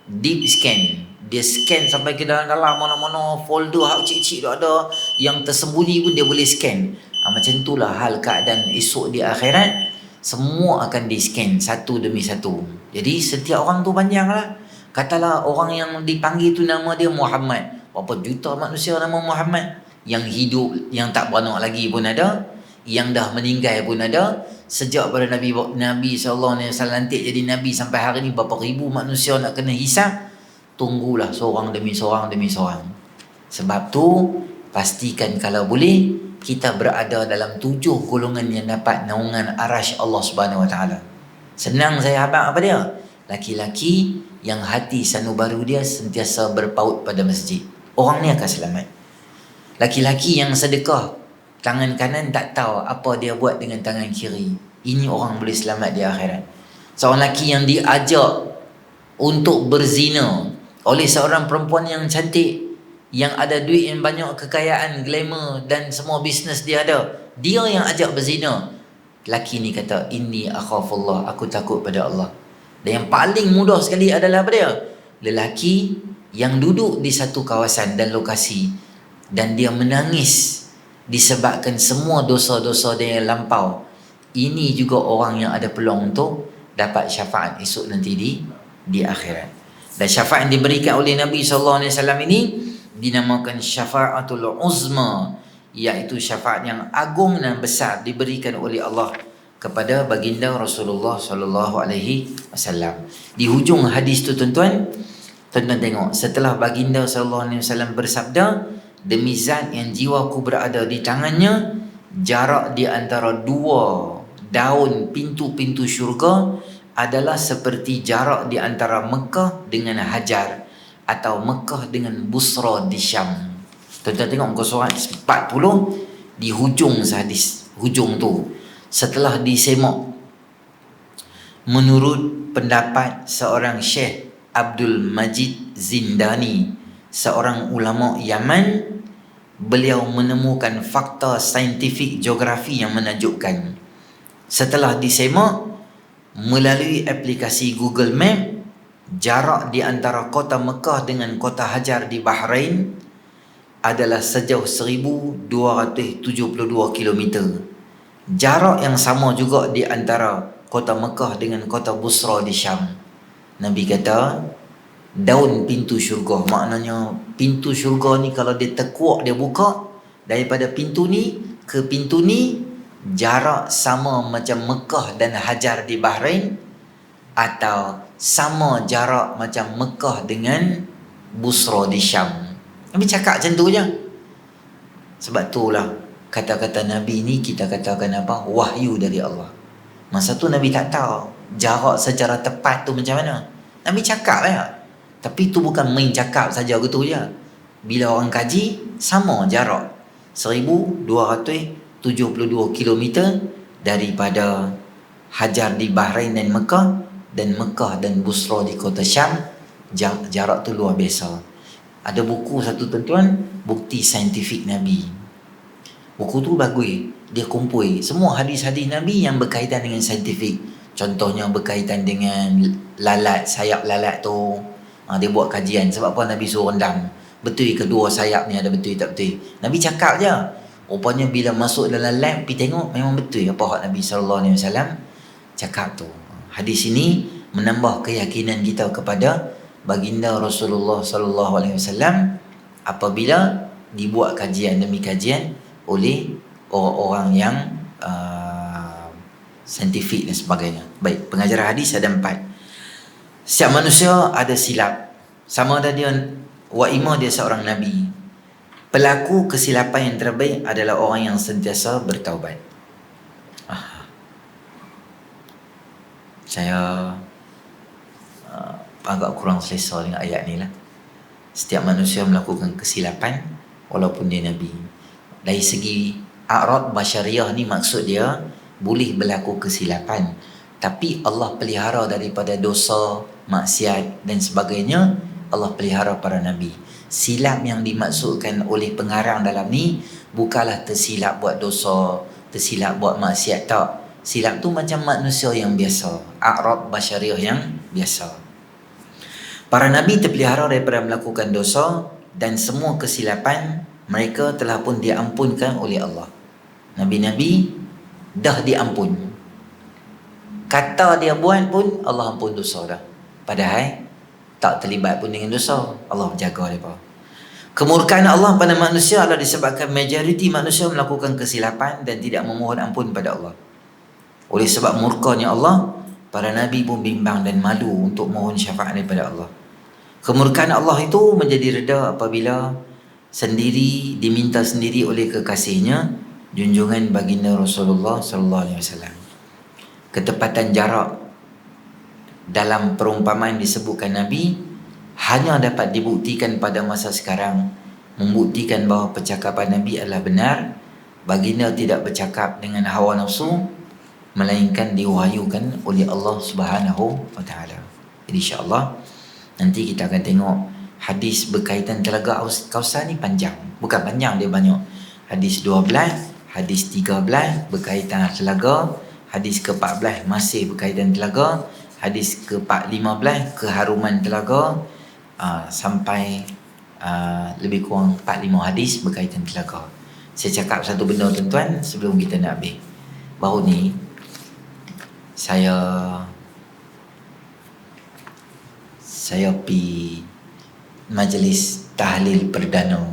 deep scan. Dia scan sampai ke dalam mana-mana folder hak kecil-kecil tu ada, yang tersembunyi pun dia boleh scan. Macam itulah hal keadaan esok di akhirat. Semua akan di scan satu demi satu. Jadi setiap orang tu panjang lah. Katalah orang yang dipanggil tu nama dia Muhammad. Berapa juta manusia nama Muhammad. Yang hidup, yang tak beranak lagi pun ada. Yang dah meninggal pun ada. Sejak pada Nabi SAW lantik jadi Nabi sampai hari ni berapa ribu manusia nak kena hisap. Tunggulah seorang demi seorang demi seorang. Sebab tu pastikan kalau boleh kita berada dalam 7 golongan yang dapat naungan arash Allah Subhanahu Wa Taala. Senang saya habaq apa dia? Laki-laki yang hati sanubaru dia sentiasa berpaut pada masjid. Orang ni akan selamat. Laki-laki yang sedekah, tangan kanan tak tahu apa dia buat dengan tangan kiri. Ini orang boleh selamat di akhirat. Seorang lelaki yang diajak untuk berzina oleh seorang perempuan yang cantik, yang ada duit yang banyak, kekayaan, glamour dan semua bisnes dia ada. Dia yang ajak berzina. Lelaki ni kata, inni akhafullah, aku takut pada Allah. Dan yang paling mudah sekali adalah apa dia? Lelaki yang duduk di satu kawasan dan lokasi dan dia menangis disebabkan semua dosa-dosa dia yang lampau. Ini juga orang yang ada peluang untuk dapat syafaat esok nanti di akhirat. Dan syafaat yang diberikan oleh Nabi SAW ini dinamakan syafaatul uzma, iaitu syafaat yang agung dan besar diberikan oleh Allah kepada baginda Rasulullah SAW. Di hujung hadis tu tuan-tuan tengok, setelah baginda SAW bersabda, demi zat yang jiwaku berada di tangannya, jarak di antara 2 daun pintu-pintu syurga adalah seperti jarak di antara Mekah dengan Hajar, atau Mekah dengan Busra di Syam. Tuan-tuan tengok muka surat 40 di hujung hadis, hujung tu. Setelah disemak, menurut pendapat seorang Syekh Abdul Majid Zindani, seorang ulama Yaman, beliau menemukan fakta saintifik geografi yang menakjubkan. Setelah disemak melalui aplikasi Google Map, jarak di antara kota Mekah dengan kota Hajar di Bahrain adalah sejauh 1272 km. Jarak yang sama juga di antara kota Mekah dengan kota Busra di Syam. Nabi kata, daun pintu syurga, maknanya pintu syurga ni kalau dia tekuak, dia buka daripada pintu ni ke pintu ni, jarak sama macam Mekah dan Hajar di Bahrain, atau sama jarak macam Mekah dengan Busra di Syam. Nabi cakap macam tu je. Sebab itulah kata-kata Nabi ni kita katakan apa? Wahyu dari Allah. Masa tu Nabi tak tahu jarak secara tepat tu macam mana. Nabi cakap ya. Tapi tu bukan main cakap saja gitu je. Bila orang kaji, sama jarak 1272 km daripada Hajar di Bahrain dan Mekah, dan Mekah dan Busra di kota Syam. Jarak tu luar biasa. Ada buku satu tuan-tuan, bukti saintifik Nabi. Buku tu bagus. Dia kumpul semua hadis-hadis Nabi yang berkaitan dengan saintifik. Contohnya berkaitan dengan lalat, sayap lalat tu. Dia buat kajian. Sebab apa Nabi suruh rendam? Betul ke 2 sayap ni ada betul tak betul? Nabi cakap je. Rupanya bila masuk dalam lab, pergi tengok, memang betul apa hak Nabi SAW cakap tu. Hadis ini menambah keyakinan kita kepada baginda Rasulullah SAW apabila dibuat kajian demi kajian oleh orang-orang yang saintifik dan sebagainya. Baik, pengajaran hadis ada 4. Setiap manusia ada silap. Sama ada dia wa imma dia seorang nabi. Pelaku kesilapan yang terbaik adalah orang yang sentiasa bertaubat. Saya agak kurang selesa dengan ayat ni lah. Setiap manusia melakukan kesilapan walaupun dia nabi. Dari segi a'rad basyariah ni, maksud dia boleh berlaku kesilapan, tapi Allah pelihara daripada dosa, maksiat dan sebagainya. Allah pelihara para nabi. Silap yang dimaksudkan oleh pengarang dalam ni bukanlah tersilap buat dosa, tersilap buat maksiat, tak. Silap tu macam manusia yang biasa, a'rad basyariah yang biasa. Para nabi terpelihara daripada melakukan dosa, dan semua kesilapan mereka telah pun diampunkan oleh Allah. Nabi-nabi dah diampun. Kata dia buat pun Allah ampun dosa dah. Padahal tak terlibat pun dengan dosa, Allah jaga mereka. Kemurkaan Allah pada manusia adalah disebabkan majoriti manusia melakukan kesilapan dan tidak memohon ampun pada Allah. Oleh sebab murkanya Allah, para nabi pun bimbang dan malu untuk mohon syafaat daripada Allah. Kemurkaan Allah itu menjadi reda apabila sendiri diminta sendiri oleh kekasihnya, junjungan baginda Rasulullah sallallahu alaihi wasallam. Ketepatan jarak dalam perumpamaan disebutkan Nabi hanya dapat dibuktikan pada masa sekarang, membuktikan bahawa percakapan Nabi adalah benar. Baginda tidak bercakap dengan hawa nafsu, melainkan diwahyukan oleh Allah Subhanahu wa taala. Jadi insya-Allah nanti kita akan tengok hadis berkaitan Telaga Kausar ni panjang. Bukan panjang, dia banyak. Hadis 12, hadis 13 berkaitan telaga, hadis ke-14 masih berkaitan telaga, hadis ke-15 keharuman telaga, sampai lebih kurang 4-5 hadis berkaitan telaga. Saya cakap satu benda tuan-tuan sebelum kita nak habis. Baru ni saya pergi majlis tahlil perdana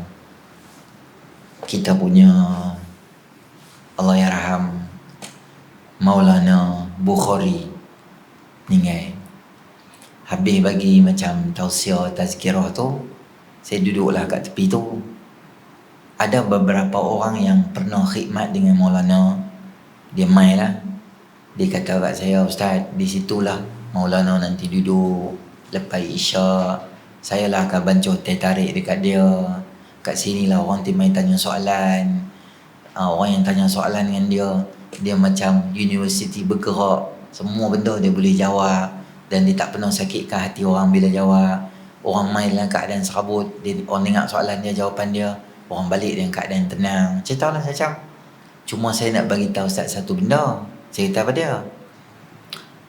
kita punya Allahyarham Maulana Bukhari meninggal. Habis bagi macam tausiah tazkirah tu, saya duduklah kat tepi tu. Ada beberapa orang yang pernah khidmat dengan Maulana. Dia mai lah. Dia kata kat saya, "Ustaz, di situlah Maulana nanti duduk lepas isyak. Saya lah akan bancuh teh tarik dekat dia. Kat sini lah orang timai tanya soalan. Orang yang tanya soalan dengan dia, dia macam universiti bergerak. Semua benda dia boleh jawab. Dan dia tak pernah sakitkan hati orang bila jawab. Orang main dalam keadaan serabut, orang dengar soalan dia, jawapan dia, orang balik dengan keadaan tenang." Cerita lah saya cakap. Cuma saya nak bagi tahu Ustaz satu benda. Saya kata pada dia,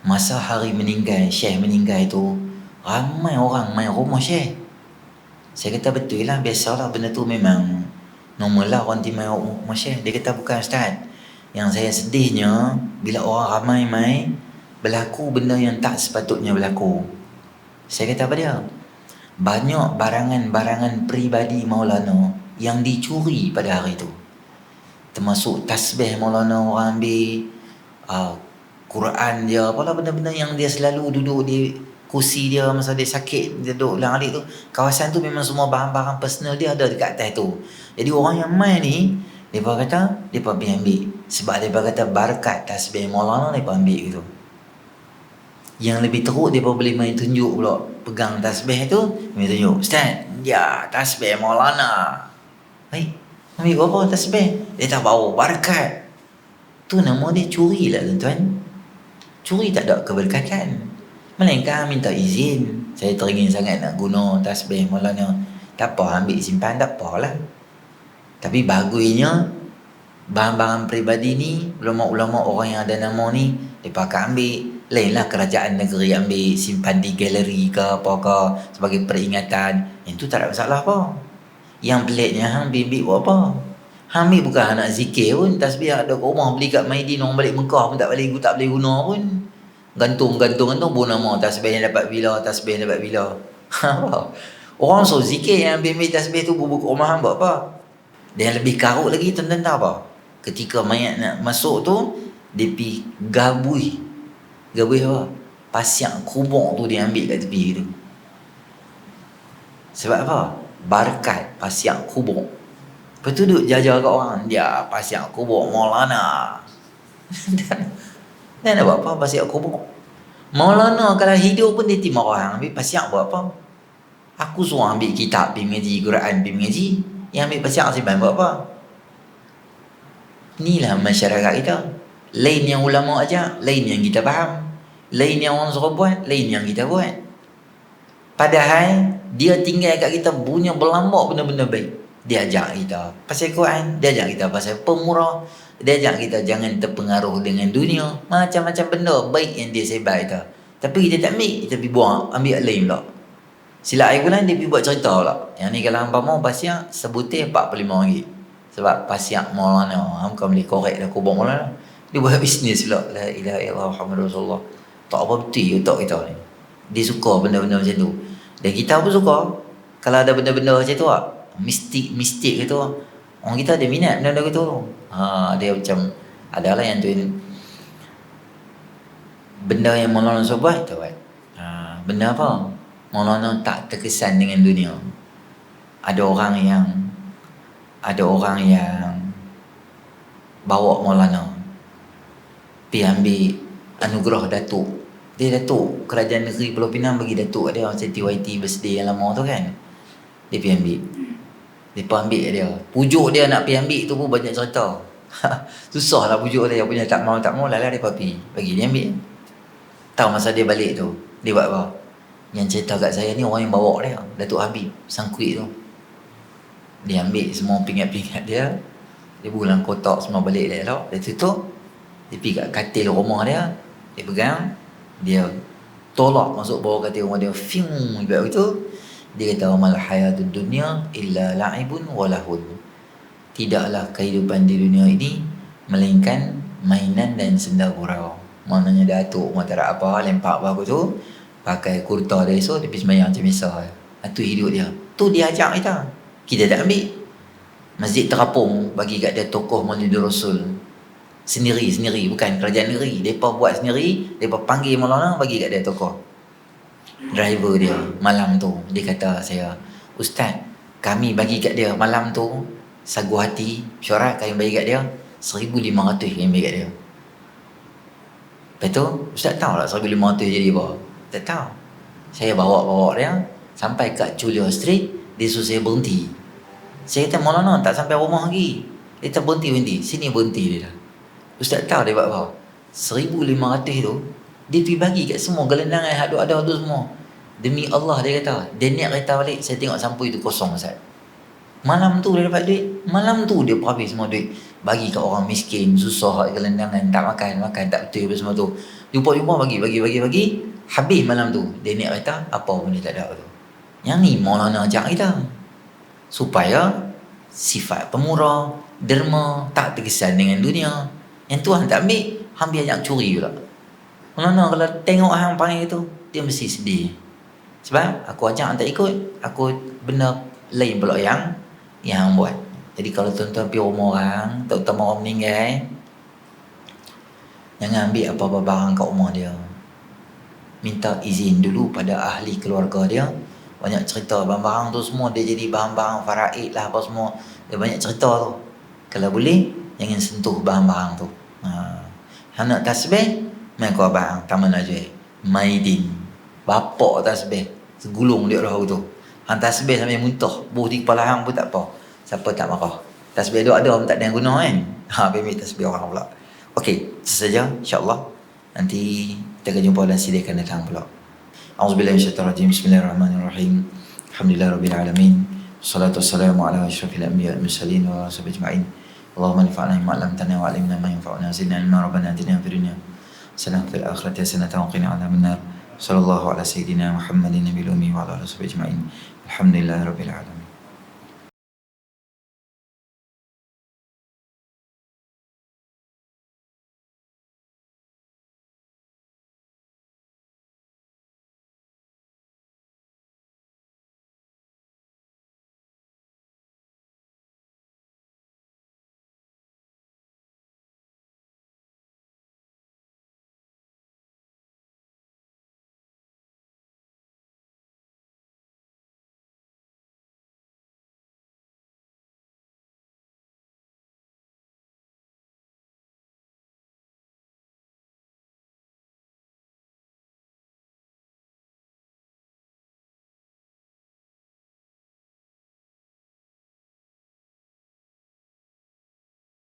masa hari meninggal, Syekh meninggal itu, ramai orang main rumah Syekh. Saya kata betul lah, biasalah benda tu memang normal lah orang main rumah Syekh. Dia kata bukan Ustaz. Yang saya sedihnya, bila orang ramai main, berlaku benda yang tak sepatutnya berlaku. Saya kata pada dia, banyak barangan-barangan peribadi Maulana yang dicuri pada hari itu. Termasuk tasbih Maulana orang ambil, Quran dia, apalah benda-benda yang dia selalu duduk di kursi dia masa dia sakit, dia duduk dalam alik tu. Kawasan tu memang semua barang-barang personal dia ada dekat atas tu. Jadi orang yang main ni, mereka kata, mereka pergi ambil. Sebab mereka kata berkat tasbih Maulana, mereka ambil gitu. Yang lebih teruk, mereka boleh main tunjuk pula. Pegang tasbih tu, mereka tunjuk, "Ustaz, ya tasbih Maulana." Baik, ambil berapa tasbih? Dia tak bawa berkat. Tu nama dia curi lah tuan-tuan. Curi tak ada keberkatan. Melainkan minta izin. Saya teringin sangat nak guna tasbih Maulana. Tak apa, ambil simpan, tak apalah. Tapi bagusnya barang-barang peribadi ni, ulama-ulama orang yang ada nama ni, mereka akan ambil. Lainlah kerajaan negeri ambil, simpan di galeri ke apa ke sebagai peringatan. Yang tu tak ada masalah apa. Yang peliknya hang ambil buat apa? Hang ambil bukan nak zikir pun. Tasbih ada kat rumah, beli kat Maidin, orang balik Mekah pun tak boleh guna pun. Gantung pun nama tasbih yang dapat bila, tasbih yang dapat bila. Orang so zikir yang ambil tasbih tu buka rumah hang buat apa? Dan lebih karut lagi tuan-tuan tahu apa? Ketika mayat nak masuk tu, dia pergi gabui apa? Pasang kubur tu dia ambil kat tepi tu. Sebab apa? Berkat pasang kubur. Lepas tu duduk jajar kat orang, dia pasang kubur Maulana. Dan nak buat apa pasang kubur? Maulana kalau hidup pun dia timah orang, ambil pasang buat apa? Aku suruh ambil kitab pergi mengaji, Quran pergi mengaji. Yang ambil pasang simpan buat apa? Inilah masyarakat kita. Lain yang ulama ajar, lain yang kita faham. Lain yang orang suruh buat, lain yang kita buat. Padahal dia tinggal kat kita punya berlambak benda-benda baik. Dia ajak kita pasal Quran, dia ajak kita pasal pemurah, dia ajak kita jangan terpengaruh dengan dunia, macam-macam benda baik yang dia sebar kita. Tapi kita tak ambil, kita pergi buang, ambil lain pula. Silap air bulan dia pergi buat cerita pula. Yang ni kalau hangpa mau pasal sebutih RM45. Sebab pasal Maulana, hangpa boleh korek dah kubur Maulana. Dia buat bisnes pula. La ilaha illallah Muhammadur Rasulullah. Tak apa betul otak kita ni. Dia suka benda-benda macam tu. Dan kita pun suka. Kalau ada benda-benda macam tu lah, mistik gitu, orang kita ada minat benda-benda gitu. Dia macam adalah yang tu ini. Benda yang Maulana buat tu kan. Benda apa? Maulana tak terkesan dengan dunia. Ada orang yang bawa Maulana pergi ambil anugerah Datuk. Dia Datuk Kerajaan Negeri Pulau Pinang bagi Datuk dia macam TYT birthday yang lama tu kan. Dia pergi ambil. Dia ambil dia. Pujuk dia nak pergi ambil tu pun banyak cerita. Susah lah pujuk dia. Punya tak mau lah dia pergi. Bagi dia ambil. Tahu masa dia balik tu, dia buat apa? Yang cerita kat saya ni orang yang bawa dia, Datuk Habib Sangkuit tu. Dia ambil semua pingat-pingat dia. Dia bulang kotak semua balik dia elok. Dia tutup. Dia pergi kat katil rumah dia. Dia pegang. Dia tolak masuk bawah katil rumah dia. Fium. Dia buat begitu. Dia kata mal hayatud dunya illa la'ibun wa lahun. Tidaklah kehidupan di dunia ini melainkan mainan dan senda gurau. Maknanya Datuk tak ada apa, lempak apa tu, pakai kurta dia esok, dia pergi sembahyang macam biasa. Itu hidup dia. Tu dia ajak kita. Kita tak ambil. Masjid Terapung bagi kat dia tokoh Maulidur Rasul. Sendiri, bukan kerajaan negeri. Mereka buat sendiri, mereka panggil Maulana bagi kat dia tokoh. Driver dia malam tu dia kata saya, Ustaz, kami bagi kat dia malam tu sagu hati syarat kami bagi kat dia 1,500 kami bagi kat dia. Lepas tu Ustaz tahu tak 1,500 jadi apa? Tak tahu. Saya bawa dia sampai kat Chulia Street. Dia suruh saya berhenti. Saya kata Maulana tak sampai rumah lagi. Dia tak berhenti. Sini berhenti dia dah. Ustaz tahu dia buat apa? 1,500 tu dia pergi bagi kat semua gelendangan ada tu semua. Demi Allah dia kata, dia niat kereta balik, saya tengok sampul itu kosong Ustaz. Malam tu dia dapat duit, malam tu dia habis semua duit. Bagi kat orang miskin, susah kat gelendangan, tak makan tak betul apa semua tu. Jumpa bagi. Habis malam tu, dia niat kereta, apa pun dia tak ada tu. Yang ni Maulana ajak kita. Supaya sifat pemurah, derma, tak terkesan dengan dunia. Yang tu hang tak ambil, hang biar ajak curi pula. Maulana kalau tengok hang panggil tu, dia mesti sedih. Sebab aku ajak hang tak ikut, aku benda lain pula yang hang buat. Jadi kalau tuan-tuan pergi rumah orang, terutama orang meninggal, jangan ambil apa-apa barang kat rumah dia. Minta izin dulu pada ahli keluarga dia. Banyak cerita barang-barang tu semua dia jadi barang-barang faraid lah apa semua. Dia banyak cerita tu. Kalau boleh, jangan sentuh barang-barang tu. Hang nak tasbih, main kau abang taman aja. Maidin. Bapak tasbih, segulung dia dah tu. Hang tasbih sampai muntah, buh di kepala hang pun tak apa. Siapa tak marah. Tasbih dia ada pun tak ada yang guna kan. Ambil tasbih orang pula. Okey, itu saja insya-Allah. Nanti kita akan jumpa dalam siri akan datang pula. A'udzubillahi minasyaitonir rajim. Bismillahirrahmanirrahim. Alhamdulillahirabbil alamin. Wassalatu wassalamu ala asyrafil anbiya'i wal mursalin wa sahbihi ajma'in. Allahumma anfa'na bima 'allamtana wa 'allimna ma yanfa'una zidna ilma rabbana atina fid dunya hasanah fil akhirati hasanah wa qina 'adzabannar. Sallallahu ala sayyidina Muhammadin nabiyil ummi wa ala alihi wa sahbihi ajma'in. Alhamdulillahirabbil alamin.